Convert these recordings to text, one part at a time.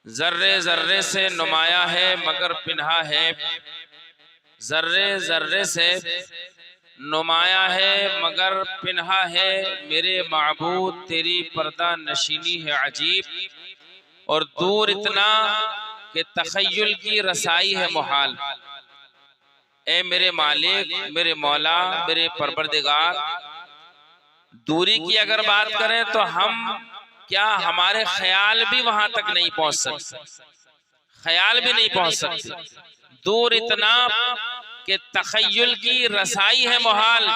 ذرے ذرے سے نمایاں ہے مگر پنہا ہے، ذرے ذرے سے نمایاں ہے مگر پنہا ہے، میرے معبود تیری پردہ نشینی ہے عجیب، اور دور اتنا کہ تخیل کی رسائی ہے محال۔ اے میرے مالک، میرے مولا، میرے پروردگار، دوری کی اگر بات کریں تو کیا ہمارے خیال بھی وہاں تک نہیں پہنچ سکتے، خیال بھی نہیں پہنچ سکتے، دور اتنا کہ تخیل کی رسائی ہے محال،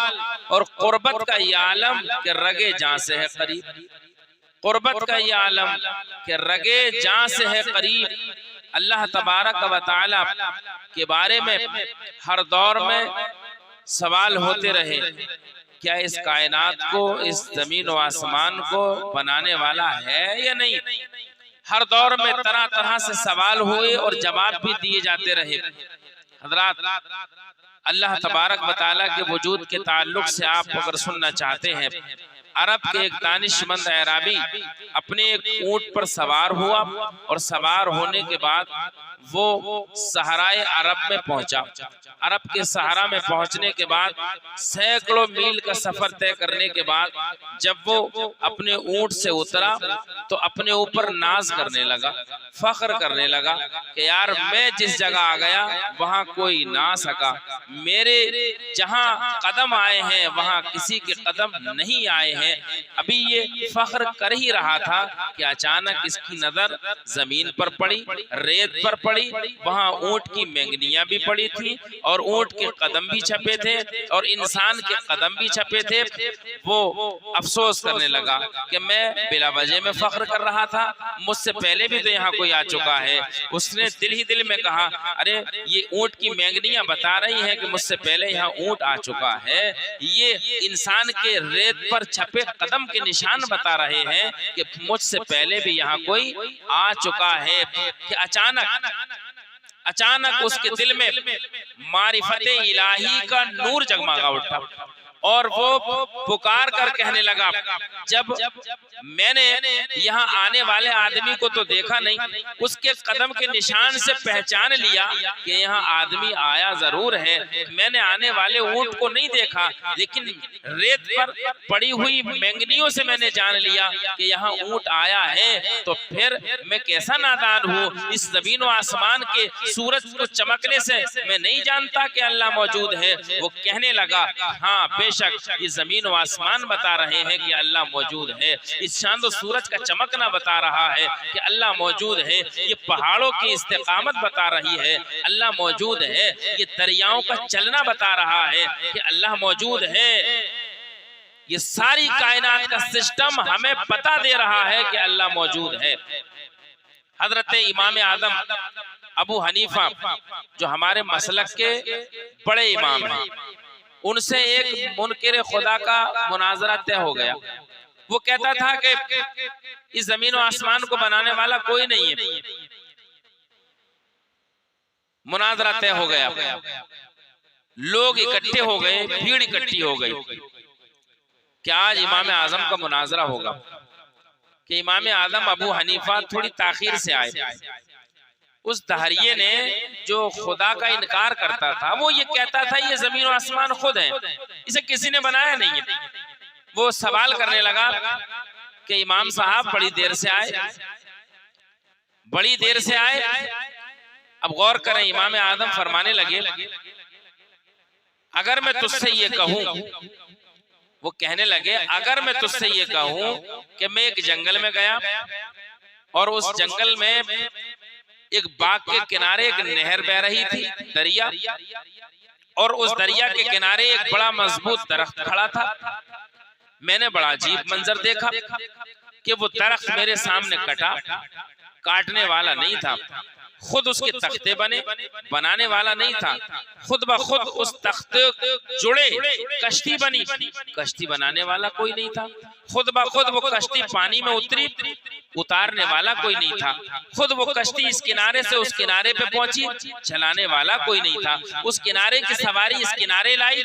اور قربت کا یہ عالم کہ رگے جاں سے ہے قریب، قربت کا یہ عالم کہ رگے جاں سے ہے قریب۔ اللہ تبارک و تعالی کے بارے میں ہر دور میں سوال ہوتے رہے، کیا اس کائنات کو، اس زمین و آسمان کو بنانے والا ہے یا نہیں؟ ہر دور میں طرح طرح سے سوال ہوئے اور جواب بھی دیے جاتے رہے۔ حضرات، اللہ تبارک و تعالیٰ کے وجود کے تعلق سے آپ اگر سننا چاہتے ہیں، عرب کے ایک دانش مند اعرابی اپنے ایک اونٹ پر سوار ہوا، اور سوار ہونے کے بعد وہ صحرائے عرب میں پہنچا۔ عرب کے صحرا میں پہنچنے کے بعد سینکڑوں میل کا سفر طے کرنے کے بعد جب وہ اپنے اونٹ سے اترا تو اپنے اوپر ناز کرنے لگا، فخر کرنے لگا کہ یار میں جس جگہ آ گیا وہاں کوئی نہ آ سکا، میرے جہاں قدم آئے ہیں وہاں کسی کے قدم نہیں آئے ہیں۔ ابھی یہ فخر کر ہی رہا تھا کہ اچانک اس کی نظر زمین پر پڑی، ریت پر پڑی، وہاں اونٹ کی مینگنیاں بھی پڑی تھی اور اونٹ کے قدم بھی چھپے تھے اور انسان کے قدم بھی چھپے تھے۔ وہ افسوس کرنے لگا کہ میں بلا وجہ میں فخر کر رہا تھا، مجھ سے پہلے بھی تو یہاں کوئی آ چکا ہے۔ اس نے دل ہی دل میں کہا، ارے یہ اونٹ کی مینگنیاں بتا رہی ہیں کہ مجھ سے پہلے یہاں اونٹ آ چکا ہے، یہ انسان کے ریت پر چھپے قدم کے نشان بتا رہے ہیں کہ مجھ سے پہلے بھی یہاں کوئی آ چکا ہے۔ کہ اچانک اس کے دل میں معرفت الہی کا نور جگمگا اٹھا اور وہ پکار کر کہنے لگا، جب میں نے یہاں آنے والے آدمی کو تو دیکھا نہیں، اس کے قدم کے نشان سے پہچان لیا کہ یہاں آدمی آیا ضرور ہے، میں نے آنے والے اونٹ کو نہیں دیکھا، لیکن ریت پر پڑی ہوئی مینگنیوں سے میں نے جان لیا کہ یہاں اونٹ آیا ہے، تو پھر میں کیسا نادان ہوں، اس زمین و آسمان کے سورج کو چمکنے سے میں نہیں جانتا کہ اللہ موجود ہے۔ وہ کہنے لگا، ہاں بے شک یہ زمین و آسمان بتا رہے ہیں کہ اللہ موجود ہے، اس چاند و سورج کا چمکنا بتا رہا ہے کہ اللہ موجود ہے، یہ پہاڑوں کی استقامت بتا رہی ہے اللہ موجود ہے، یہ دریاؤں کا چلنا بتا رہا ہے کہ اللہ موجود ہے، یہ ساری کائنات کا سسٹم ہمیں پتا دے رہا ہے کہ اللہ موجود ہے۔ حضرت امام اعظم ابو حنیفہ جو ہمارے مسلک کے بڑے امام ہیں، ان سے ایک منکر خدا کا مناظرہ طے ہو گیا۔ وہ کہتا تھا کہ اس زمین و آسمان کو بنانے والا کوئی نہیں ہے۔ مناظرہ طے ہو گیا، لوگ اکٹھے ہو گئے، بھیڑ اکٹھی ہو گئی کہ آج امام اعظم کا مناظرہ ہوگا۔ کہ امام اعظم ابو حنیفہ تھوڑی تاخیر سے آئے۔ اس دہریے نے جو خدا کا انکار کرتا تھا، وہ یہ کہتا تھا یہ زمین و آسمان خود ہیں، اسے کسی نے بنایا نہیں ہے۔ وہ سوال کرنے لگا کہ امام صاحب بڑی دیر سے آئے، بڑی دیر سے آئے۔ اب غور کریں، امام اعظم فرمانے لگے، اگر میں تجھ سے یہ کہوں، وہ کہنے لگے اگر میں تجھ سے یہ کہوں کہ میں ایک جنگل میں گیا اور اس جنگل میں ایک باغ کے کنارے ایک نہر بہ رہی تھی، دریا، اور اس دریا کے کنارے ایک بڑا مضبوط درخت کھڑا تھا، میں نے بڑا عجیب منظر دیکھا کہ وہ درخت میرے سامنے کٹا، کاٹنے والا نہیں تھا، خود اس کے تختے بنے، بنانے والا نہیں تھا، خود بخود اس تختے جڑے، کشتی بنی، کشتی بنانے والا کوئی نہیں تھا، خود بخود وہ کشتی پانی میں اتری، اتارنے والا کوئی نہیں تھا، خود وہ کشتی اس کنارے سے اس کنارے پہ پہنچی، چلانے والا کوئی نہیں تھا، اس کنارے کی سواری اس کنارے لائی،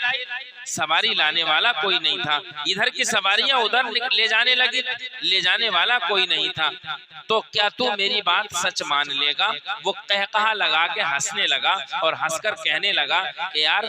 سواری لانے والا کوئی نہیں تھا، ادھر کی سواریاں ادھر لے جانے لگی، لے جانے والا کوئی نہیں تھا، تو کیا تو میری بات سچ مان لے گا؟ وہ قہقہا لگا کے ہنسنے لگا اور ہنس کر کہنے لگا کہ یار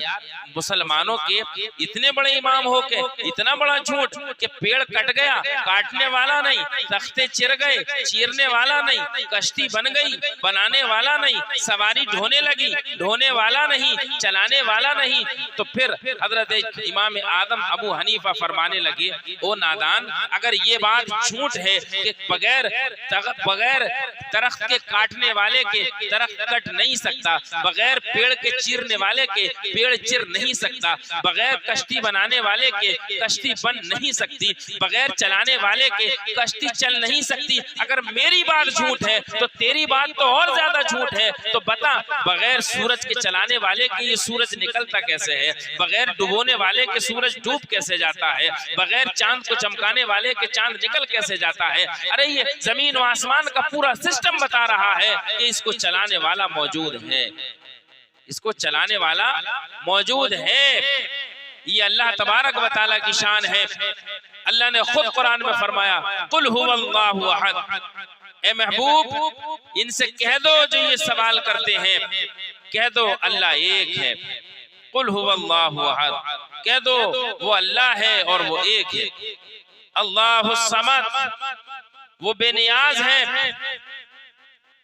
مسلمانوں کے اتنے بڑے امام ہو کے اتنا بڑا جھوٹ کہ پیڑ کٹ گیا، کاٹنے والا نہیں، تختے چر گئے، چیرنے والا نہیں، کشتی بن گئی، بنانے والا نہیں، سواری ڈھونے لگی، ڈھونے والا نہیں، چلانے والا نہیں، تو پھر حضرت امام اعظم ابو حنیفہ فرمانے لگے او نادان، اگر یہ بات جھوٹ ہے کہ بغیر درخت کے کاٹنے والے کے درخت کٹ نہیں سکتا، بغیر پیڑ کے چیرنے والے کے پیڑ چر نہیں سکتا، بغیر کشتی بنانے والے کے کشتی بن نہیں سکتی، بغیر چلانے والے کے کشتی چل نہیں سکتی، اگر میری بات جھوٹ ہے تو تیری بات تو اور زیادہ جھوٹ ہے، تو بتا بغیر سورج کے چلانے والے کے یہ سورج نکلتا کیسے ہے، بغیر ڈبونے والے کے سورج ڈوب کیسے جاتا ہے، بغیر چاند کو چمکانے والے کے چاند نکل کیسے جاتا ہے؟ ارے یہ زمین و آسمان کا پورا سسٹم بتا رہا ہے کہ اس کو چلانے والا موجود ہے، اس کو چلانے والا موجود ہے، یہ اللہ تبارک و تعالیٰ کی شان ہے۔ اللہ نے خود قرآن میں فرمایا قل هو اللہ احد، اے محبوب ان سے کہہ دو جو یہ سوال کرتے ہیں، کہہ دو اللہ ایک ہے، قل هو اللہ احد، کہہ دو وہ اللہ ہے اور وہ ایک ہے، اللہ الصمد، وہ بے نیاز ہے،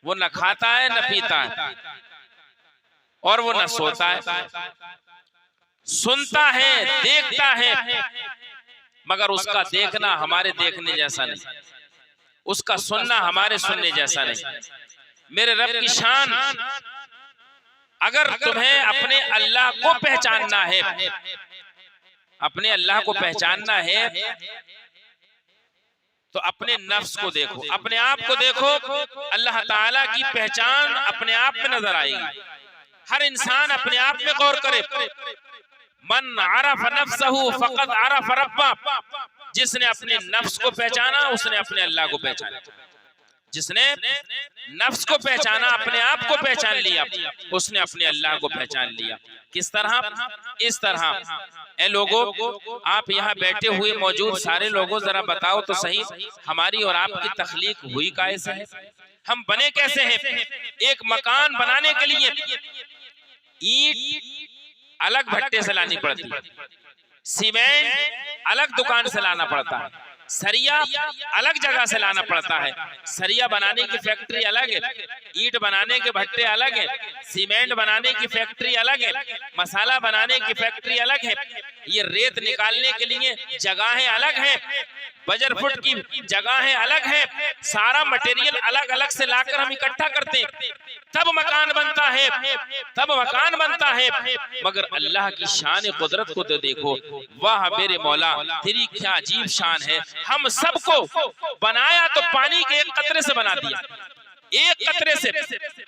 وہ نہ کھاتا ہے نہ پیتا ہے اور وہ نہ سوتا ہے، سنتا ہے دیکھتا ہے مگر اس کا دیکھنا ہمارے دیکھنے جیسا نہیں، اس کا سننا ہمارے سننے جیسا نہیں۔ میرے رب کی شان، اگر تمہیں اپنے اللہ کو پہچاننا ہے، اپنے اللہ کو پہچاننا ہے تو اپنے نفس کو دیکھو، اپنے آپ کو دیکھو، اللہ تعالیٰ کی پہچان اپنے آپ میں نظر آئے گی۔ ہر انسان اپنے آپ میں غور کرے، من عرف نفسہ فقد عرف ربہ، جس نے اپنے نفس کو پہچانا اس نے اپنے اللہ کو پہچانا، جس نے نفس کو پہچانا اپنے آپ کو پہچان لیا اس نے اپنے اللہ کو پہچان لیا۔ کس طرح؟ اس طرح اے لوگوں، آپ یہاں بیٹھے ہوئے موجود سارے لوگوں ذرا بتاؤ تو صحیح، ہماری اور آپ کی تخلیق ہوئی کیسے ہے؟ ہم بنے کیسے ہیں؟ ایک مکان بنانے کے لیے اینٹ الگ بھٹے سے لانی پڑتی ہے، سیمنٹ الگ دکان سے لانا پڑتا ہے، سریا الگ جگہ سے لانا پڑتا ہے، سریا بنانے کی فیکٹری الگ ہے، اینٹ بنانے کے بھٹے الگ ہے، سیمنٹ بنانے کی فیکٹری الگ ہے، مسالہ بنانے کی فیکٹری الگ ہے، یہ ریت نکالنے کے لیے جگہیں الگ ہیں، بجر فٹ کی جگہیں الگ ہیں، سارا مٹیریل الگ الگ سے لا کر ہم اکٹھا کرتے ہیں تب مکان بنتا ہے، تب مکان بنتا ہے۔ مگر اللہ کی شان قدرت کو تو دیکھو، واہ میرے مولا تیری کیا عجیب شان ہے، ہم سب کو بنایا تو پانی کے ایک قطرے سے بنا دیا، ایک قطرے سے۔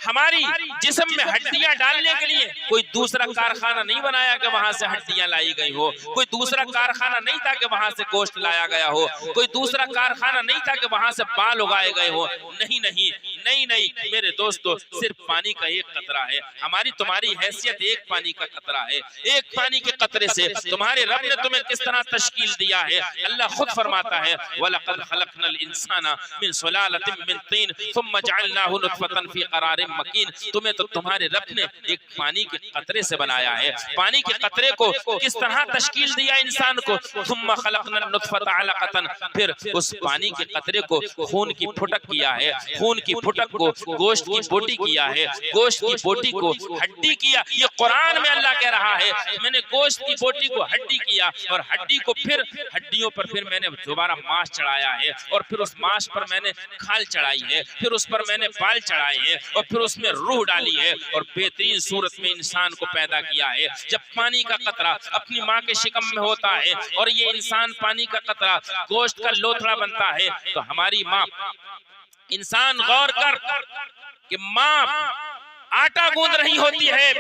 ہماری جسم میں ہڈیاں ڈالنے کے لیے کوئی دوسرا کارخانہ نہیں بنایا کہ وہاں سے ہڈیاں لائی گئی ہو، کوئی دوسرا کارخانہ نہیں تھا کہ وہاں سے گوشت لایا گیا ہو، کوئی دوسرا کارخانہ نہیں تھا کہ وہاں سے بال اگائے گئے ہو، نہیں نہیں نہیں نہیں میرے دوستو، صرف پانی کا ایک قطرہ ہے، ہماری تمہاری حیثیت ایک پانی کا قطرہ ہے، ایک پانی کے قطرے سے تمہارے رب نے تمہیں کس طرح تشکیل دیا ہے۔ اللہ خود فرماتا ہے وَلَقَدْ خَلَقْنَا الْإِنسَانَ مِنْ سُلَالَةٍ مِنْ طِينٍ ثُمَّ جَعَلْنَاهُ نُطْفَةً فِي قَرَارٍ مَكِينٍ، تمہیں تو تمہارے رب نے ایک پانی کے قطرے سے بنایا ہے، پانی کے قطرے کو کس طرح تشکیل دیا انسان کو، ثُمَّ خَلَقْنَا النُّطْفَةَ عَلَقَةً، پھر اس پانی کے قطرے کو خون کی پھٹک کیا ہے، خون کی پھٹک کو گوشت کی بوٹی کیا ہے، گوشت کی بوٹی کو ہڈی کیا۔ یہ قرآن میں اللہ کہہ رہا ہے میں نے گوشت کی بوٹی کو ہڈی کیا، اور ہڈی کو پھر ہڈیوں پر پھر میں نے دوبارہ ماس چڑھایا ہے، اور پھر اس ماس پر میں نے کھال چڑھائی ہے، پھر اس پر میں نے بال چڑھائے ہیں، اور پھر اس میں روح ڈالی ہے، اور بہترین صورت میں انسان کو پیدا کیا ہے۔ جب پانی کا قطرہ اپنی ماں کے شکم میں ہوتا ہے اور یہ انسان پانی کا قطرہ گوشت کا لوتھڑا بنتا ہے، تو ہماری ماں، انسان غور کر، کہ ماں آٹا گوندھ رہی ہوتی ہے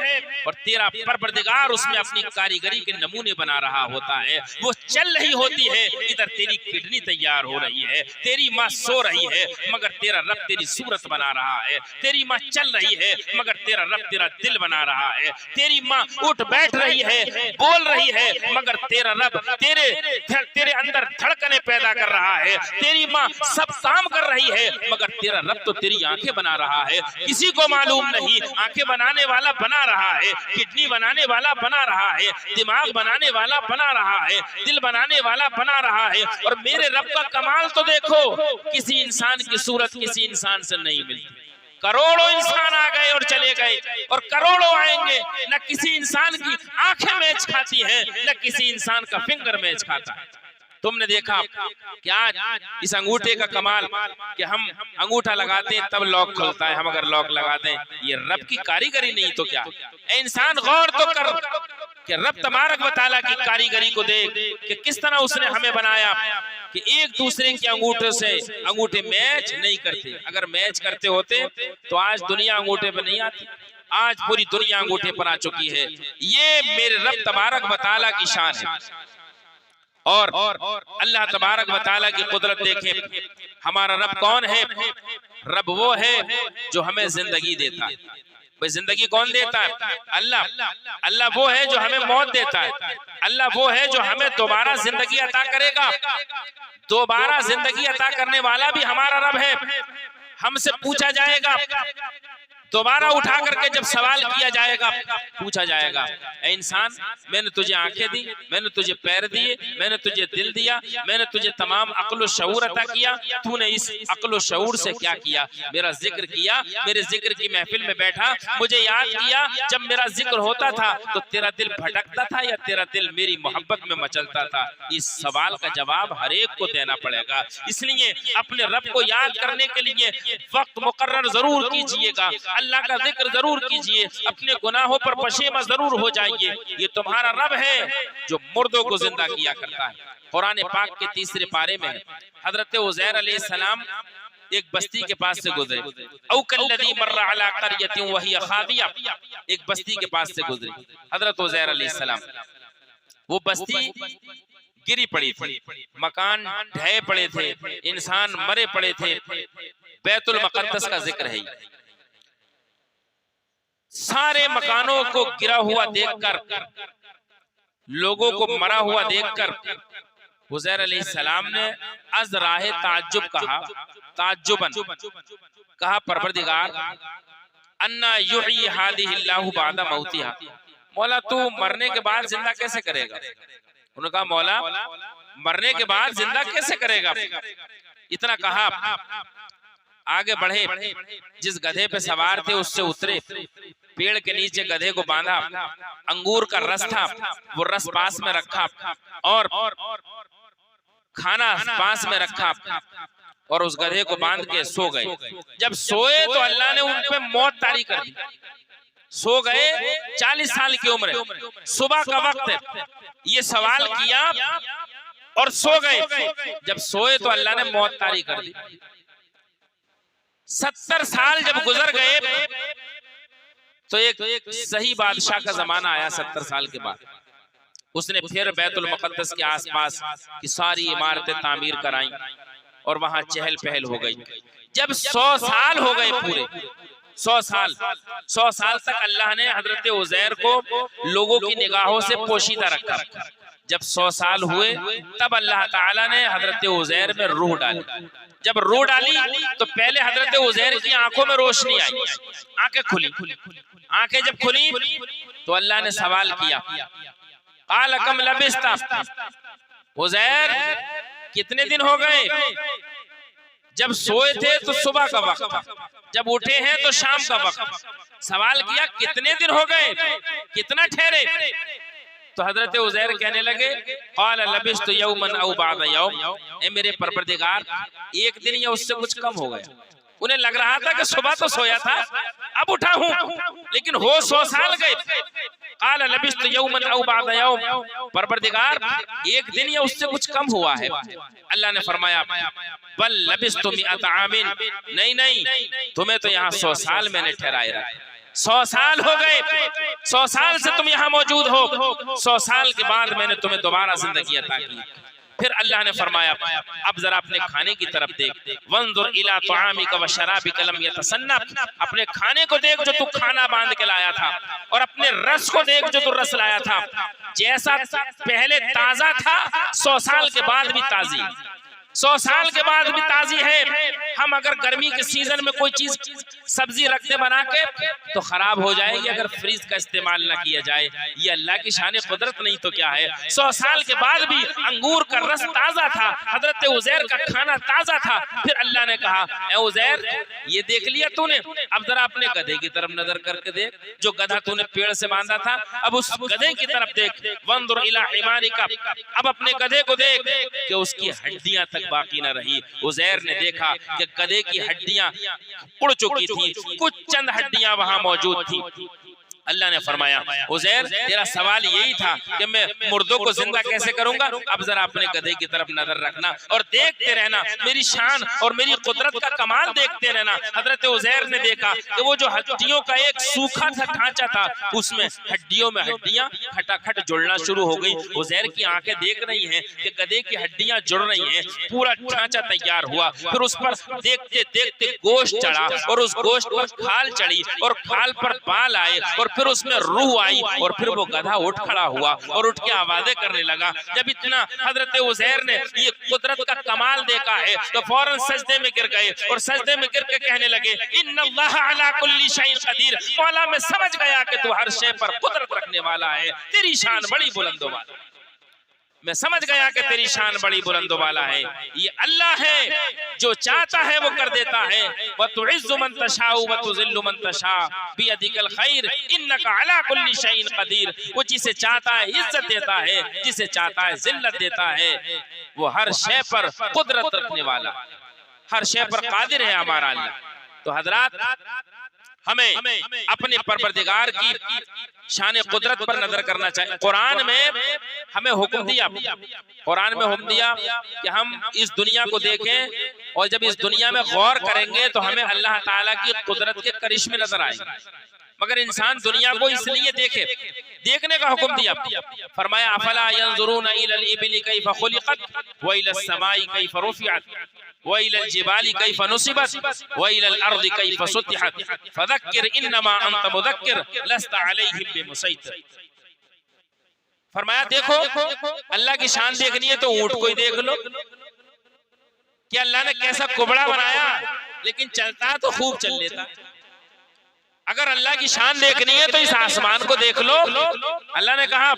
اور تیرا پروردگار اس میں اپنی کاریگری کے نمونے بنا رہا ہوتا ہے، وہ چل رہی ہوتی ہے، ادھر تیری کڈنی تیار ہو رہی ہے، تیری ماں سو رہی ہے مگر تیرا رب تیری صورت بنا رہا ہے، تیری ماں چل رہی ہے مگر تیرا رب تیرا دل بنا رہا ہے، تیری ماں اٹھ بیٹھ رہی ہے، بول رہی ہے مگر تیرا رب تیرے اندر دھڑکنے پیدا کر رہا ہے، تیری ماں سب کام کر رہی ہے مگر تیرا رب تو تیری آنکھیں بنا رہا ہے، کسی کو معلوم نہیں، آنکھیں بنانے والا بنا رہا ہے، کڈنی بنانے والا بنا رہا ہے، دماغ بنانے والا بنا رہا ہے، دل بنانے والا بنا رہا ہے، اور میرے رب کا کمال تو دیکھو، کسی انسان کی صورت کسی انسان سے نہیں ملتی، کروڑوں انسان آ گئے اور چلے گئے اور کروڑوں آئیں گے، نہ کسی انسان کی آنکھیں میچ کھاتی ہیں، نہ کسی انسان کا فنگر میچ کھاتا ہے۔ تم نے دیکھا کہ آج اس انگوٹھے کا کمال کہ ہم انگوٹھا لگاتے ہیں تب لاک کھلتا ہے، ہم اگر لاک لگا دیں، یہ رب کی کاریگری نہیں تو کیا؟ اے انسان غور تو کر کہ رب تبارک و تعالیٰ کی کاریگری کو دیکھ کہ کس طرح اس نے ہمیں بنایا کہ ایک دوسرے کے انگوٹھے سے انگوٹھے میچ نہیں کرتے، اگر میچ کرتے ہوتے تو آج دنیا انگوٹھے پہ نہیں آتی، آج پوری دنیا انگوٹھے پر آ چکی ہے۔ یہ میرے رب تبارک و تعالیٰ کی شان ہے، اور اللہ تبارک و تعالیٰ کی قدرت دیکھیں، ہمارا رب کون ہے؟ رب وہ ہے جو ہمیں زندگی دیتا ہے۔ بھئی زندگی کون دیتا ہے؟ اللہ۔ اللہ وہ ہے جو ہمیں موت دیتا ہے، اللہ وہ ہے جو ہمیں دوبارہ زندگی عطا کرے گا، دوبارہ زندگی عطا کرنے والا بھی ہمارا رب ہے۔ ہم سے پوچھا جائے گا، دوبارہ اٹھا کر کے جب سوال کیا جائے گا، پوچھا جائے گا، اے انسان میں نے تجھے آنکھیں دی، میں نے تجھے پیر دیے، میں نے تجھے دل دیا، میں نے تجھے تمام عقل و شعور عطا کیا، تو نے اس عقل و شعور سے کیا کیا؟ میرا ذکر کیا، میرے ذکر کی محفل میں بیٹھا، مجھے یاد کیا، جب میرا ذکر ہوتا تھا تو تیرا دل بھٹکتا تھا یا تیرا دل میری محبت میں مچلتا تھا؟ اس سوال کا جواب ہر ایک کو دینا پڑے گا، اس لیے اپنے رب کو یاد کرنے کے لیے وقت مقرر ضرور کیجئے گا، اللہ کا ذکر ضرور کیجئے، اپنے گناہوں پر پشیماں ضرور ہو جائیے۔ یہ تمہارا رب ہے جو مردوں کو زندہ کیا کرتا ہے۔ قرآن پاک کے تیسرے پارے میں حضرت عزیر علیہ السلام ایک بستی کے پاس سے گزرے، او کالذی مر علی قریۃ وہی خاویہ، ایک بستی کے پاس سے گزرے حضرت عزیر علیہ السلام، وہ بستی گری پڑی تھی، مکان ڈھے پڑے تھے، انسان مرے پڑے تھے، بیت المقدس کا ذکر ہے۔ سارے مکانوں کو گرا ہوا دیکھ کر، لوگوں کو مرا ہوا دیکھ کر عزیر علیہ السلام نے از راہ تعجب کہا، تعجباً کہا، پروردگار انا یحیی ہذہ اللہ بعد موتہا، مولا تو مرنے کے بعد زندہ کیسے کرے گا؟ انہوں نے کہا مولا مرنے کے بعد زندہ کیسے کرے گا؟ اتنا کہا، آگے بڑھے، جس گدھے پہ سوار تھے اس سے اترے، پیڑ کے نیچے گدھے کو باندھا، انگور کا رس تھا وہ رس پاس میں رکھا اور کھانا پاس میں رکھا اور اس گدھے کو باندھ کے سو گئے۔ جب سوئے تو اللہ نے ان پہ موت طاری کر دی، سو گئے، 40 سال کی عمر ہے، صبح کا وقت ہے، یہ سوال کیا اور سو گئے۔ جب سوئے تو اللہ نے موت طاری کر دی۔ 70 سال جب گزر گئے تو ایک صحیح بادشاہ کا زمانہ آیا 70 سال کے بعد، اس نے پھر بیت المقدس کے آس پاس کی ساری عمارتیں تعمیر کرائیں اور وہاں چہل پہل ہو گئی۔ جب 100 سال ہو گئے، پورے 100 سال تک اللہ نے حضرت عزیر کو لوگوں کی نگاہوں سے پوشیدہ رکھا۔ جب 100 سال ہوئے تب اللہ تعالیٰ نے حضرت عزیر میں روح ڈالی۔ جب روح ڈالی تو پہلے حضرت عزیر کی آنکھوں میں روشنی آئی، آنکھیں کھلی، آنکھیں جب کھلی تو اللہ نے سوال کیا، قال کم لبثت، عزیر کتنے دن ہو گئے؟ جب سوئے تھے تو صبح کا وقت تھا، جب اٹھے ہیں تو شام کا وقت۔ سوال کیا کتنے دن ہو گئے، کتنا ٹھہرے؟ تو حضرت عزیر کہنے لگے، قال لبثت یوما او بعض یوم، اے میرے پروردگار ایک دن یا اس سے کچھ کم ہو گئے۔ انہیں لگ رہا تھا کہ صبح تو سویا تھا، اب اٹھا ہوں، لیکن ہو 100 سال گئے۔ قال لبثت یوما او بعض یوم، پروردگار ایک دن یا اس سے کچھ کم ہوا ہے؟ اللہ نے فرمایا بل لبثت 100 عام، نہیں تمہیں تو یہاں 100 سال میں نے ٹھہرائے رکھا، 100 سال ہو گئے، 100 سال سے تم یہاں موجود ہو، 100 سال کے بعد میں نے تمہیں دوبارہ زندگی عطا کی۔ پھر اللہ نے فرمایا اب ذرا اپنے کھانے کی طرف دیکھ، وانظر الی طعامک وشرابک لم یتسنب، اپنے کھانے کو دیکھ جو تو کھانا باندھ کے لایا تھا، اور اپنے رس کو دیکھ جو تو رس لایا تھا، جیسا پہلے تازہ تھا 100 سال کے بعد بھی تازی، 100 سال کے بعد بھی تازی ہے۔ ہم اگر گرمی کے سیزن میں کوئی چیز سبزی رکھتے بنا کے تو خراب ہو جائے گی اگر فریز کا استعمال نہ کیا جائے، یہ اللہ کی شان قدرت نہیں تو کیا ہے۔ 100 سال کے بعد بھی انگور کا رس تازہ تھا، حضرت عزیر کا کھانا تازہ تھا۔ پھر اللہ نے کہا اے عزیر یہ دیکھ لیا تو نے، اب ذرا اپنے گدھے کی طرف نظر کر کے دیکھ، جو گدھا تو نے پیڑ سے باندھا تھا اب اس گدھے کی طرف دیکھ، وانظر الی حمارک، اب اپنے گدھے کو دیکھ کہ اس کی ہڈیاں تک باقی نہ رہی۔ عزیر نے دیکھا کہ گدھے کی ہڈیاں اڑ چکی تھی، کچھ چند ہڈیاں وہاں موجود تھی۔ اللہ نے فرمایا عزیر تیرا سوال یہی تھا کہ میں مردوں کو زندہ کیسے کروں گا، اب ذرا اپنے گدھے کی طرف نظر رکھنا اور دیکھتے رہنا، میری شان اور میری قدرت کا کمال دیکھتے رہنا۔ حضرت عزیر نے دیکھا کہ وہ جو ہڈیوں کا ایک سوکھا تھا ڈھانچہ تھا، اس میں ہڈیوں میں ہڈیاں کھٹا کھٹ جڑنا شروع ہو گئی۔ عزیر کی آنکھیں دیکھ رہی ہیں کہ گدھے کی ہڈیاں جڑ رہی ہیں، پورا ڈھانچہ تیار ہوا۔ پھر اس پر دیکھتے دیکھتے گوشت چڑھا، اور اس گوشت پر کھال چڑھی، اور کھال پر بال آئے، اور پھر اس میں روح آئی، اور پھر وہ گدھا اٹھ کھڑا ہوا اور اٹھ کے آوازیں کرنے لگا۔ جب اتنا حضرت عزیر نے یہ قدرت کا کمال دیکھا ہے تو فوراً سجدے میں گر گئے، اور سجدے میں گر کے کہنے لگے ان اللہ علی کل شیء قدیر، مولا میں سمجھ گیا کہ تو ہر شے پر قدرت رکھنے والا ہے، تیری شان بڑی بلند و بالا، میں سمجھ گیا کہ تیری شان بڑی بلند و بالا ہے۔ یہ اللہ ہے جو چاہتا ہے وہ کر دیتا ہے، وَتُعِزُّ مَن تَشَاءُ وَتُذِلُّ مَن تَشَاءُ بِيَدِكَ الْخَيْرُ إِنَّكَ عَلَى كُلِّ شَيْءٍ قَدِيرٌ، وہ جسے چاہتا ہے عزت دیتا ہے، جسے چاہتا ہے ذلت دیتا ہے، وہ ہر شے پر قدرت رکھنے والا، ہر شے پر قادر ہے ہمارا اللہ۔ تو حضرات ہمیں اپنے پروردگار کی شان قدرت پر نظر کرنا چاہیے۔ قرآن میں ہمیں حکم دیا، قرآن میں حکم دیا کہ ہم اس دنیا کو دیکھیں، اور جب اس دنیا میں غور کریں گے تو ہمیں اللہ تعالیٰ کی قدرت کے کرشمے نظر آئیں گے۔ مگر انسان دنیا کو اس لیے دیکھے، دیکھنے کا حکم دیا، فرمایا افلا ينظرون الى الابل كيف خلقت والى السماء كيف رفعت وإلى الجبال كيف نصبت وإلى الأرض كيف سطحت فذكر إنما أنت مذكر لست عليهم بمسيطر۔ فرمایا دیکھو اللہ کی شان دیکھنی ہے تو اونٹ کو ہی دیکھ لو کہ اللہ نے کیسا کبڑا بنایا لیکن چلتا تو خوب چل لیتا۔ اگر اللہ کی شان دیکھنی ہے تو اس آسمان کو دیکھ لو، اللہ نے کہا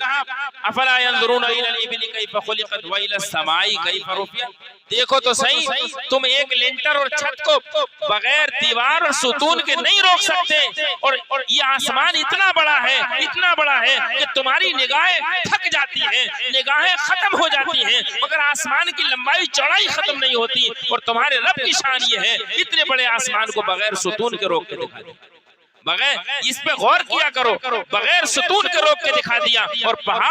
افلا ينظرون الى الابل كيف خلقت والى السماء كيف رفعت، دیکھو تو صحیح تم ایک لنٹر اور چھت کو بغیر دیوار اور ستون کے نہیں روک سکتے، اور یہ آسمان اتنا بڑا ہے، اتنا بڑا ہے کہ تمہاری نگاہیں تھک جاتی ہیں، نگاہیں ختم ہو جاتی ہیں، مگر آسمان کی لمبائی چوڑائی ختم نہیں ہوتی، اور تمہارے رب کی شان یہ ہے اتنے بڑے آسمان کو بغیر ستون کے روک کے دکھا دیا، بغیر اس پہ غور کیا کرو، بغیر ستون کے روک کے دکھا دیا، اور پہاڑ